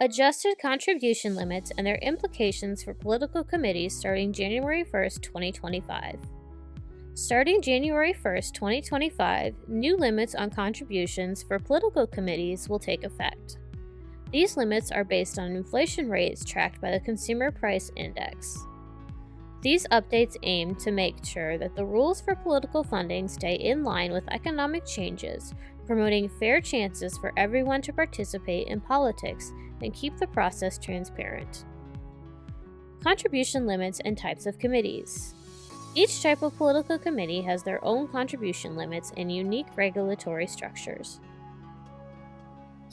Adjusted contribution limits and their implications for political committees starting January 1st, 2025. Starting January 1st, 2025, new limits on contributions for political committees will take effect. These limits are based on inflation rates tracked by the Consumer Price Index. These updates aim to make sure that the rules for political funding stay in line with economic changes, promoting fair chances for everyone to participate in politics and keep the process transparent. Contribution limits and types of committees. Each type of political committee has their own contribution limits and unique regulatory structures.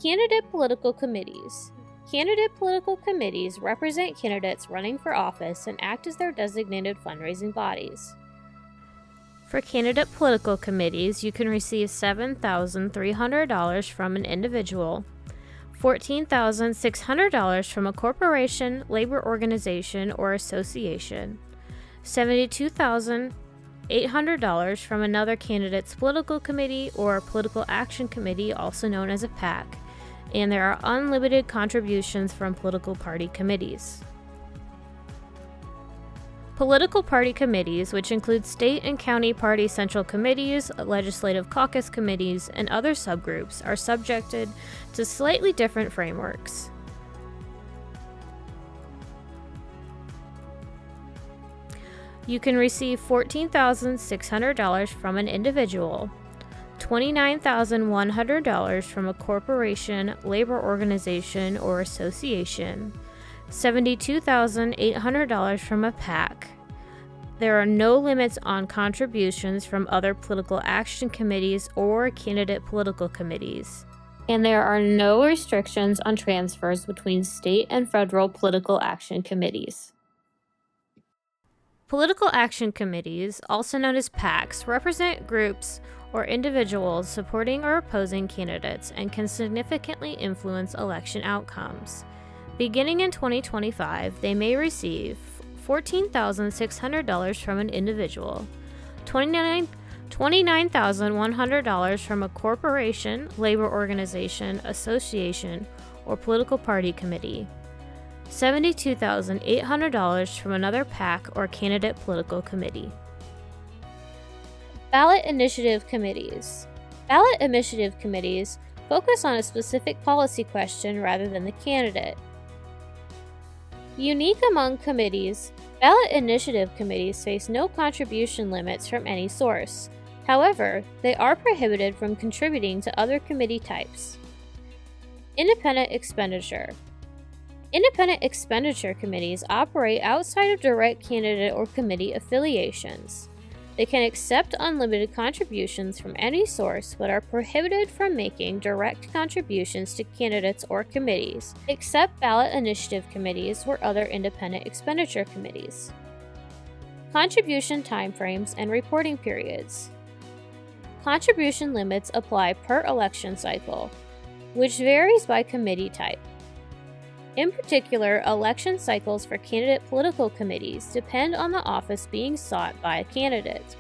Candidate political committees. Candidate political committees represent candidates running for office and act as their designated fundraising bodies. For candidate political committees, you can receive $7,300 from an individual, $14,600 from a corporation, labor organization, or association, $72,800 from another candidate's political committee or political action committee, also known as a PAC, and there are unlimited contributions from political party committees. Political party committees, which include state and county party central committees, legislative caucus committees, and other subgroups, are subjected to slightly different frameworks. You can receive $14,600 from an individual, $29,100 from a corporation, labor organization, or association, $72,800 from a PAC. There are no limits on contributions from other political action committees or candidate political committees, and there are no restrictions on transfers between state and federal political action committees. Political action committees, also known as PACs, represent groups or individuals supporting or opposing candidates and can significantly influence election outcomes. Beginning in 2025, they may receive $14,600 from an individual, $29,100 from a corporation, labor organization, association, or political party committee, $72,800 from another PAC or candidate political committee. Ballot initiative committees. Ballot initiative committees focus on a specific policy question rather than the candidate. Unique among committees, ballot initiative committees face no contribution limits from any source. However, they are prohibited from contributing to other committee types. Independent expenditure. Independent expenditure committees operate outside of direct candidate or committee affiliations. They can accept unlimited contributions from any source but are prohibited from making direct contributions to candidates or committees, except ballot initiative committees or other independent expenditure committees. Contribution timeframes and reporting periods. Contribution limits apply per election cycle, which varies by committee type. In particular, election cycles for candidate political committees depend on the office being sought by a candidate.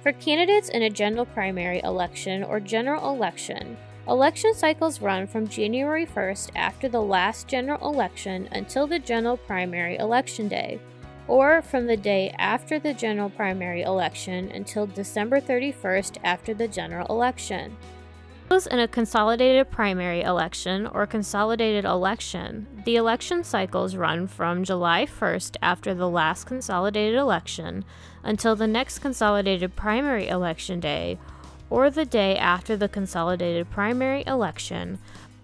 For candidates in a general primary election or general election, election cycles run from January 1st after the last general election until the general primary election day, or from the day after the general primary election until December 31st after the general election. In a consolidated primary election or consolidated election, the election cycles run from July 1st after the last consolidated election until the next consolidated primary election day, or the day after the consolidated primary election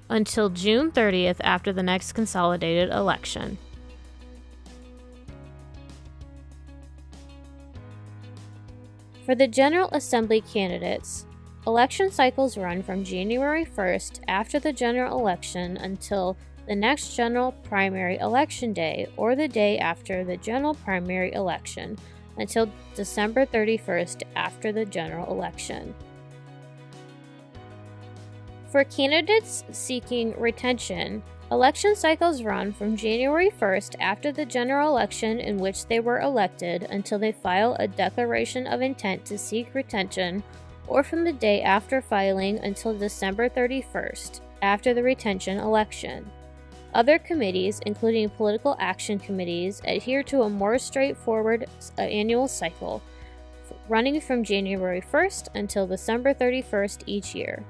until June 30th after the next consolidated election. For the General Assembly candidates, election cycles run from January 1st after the general election until the next general primary election day or the day after the general primary election until December 31st after the general election. For candidates seeking retention, election cycles run from January 1st after the general election in which they were elected until they file a declaration of intent to seek retention, or from the day after filing until December 31st, after the retention election. Other committees, including political action committees, adhere to a more straightforward annual cycle, running from January 1st until December 31st each year.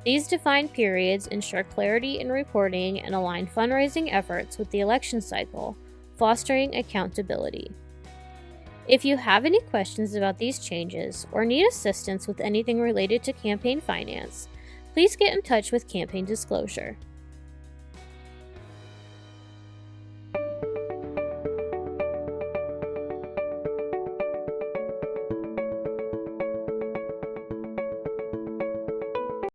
These defined periods ensure clarity in reporting and align fundraising efforts with the election cycle, fostering accountability. If you have any questions about these changes or need assistance with anything related to campaign finance, please get in touch with Campaign Disclosure.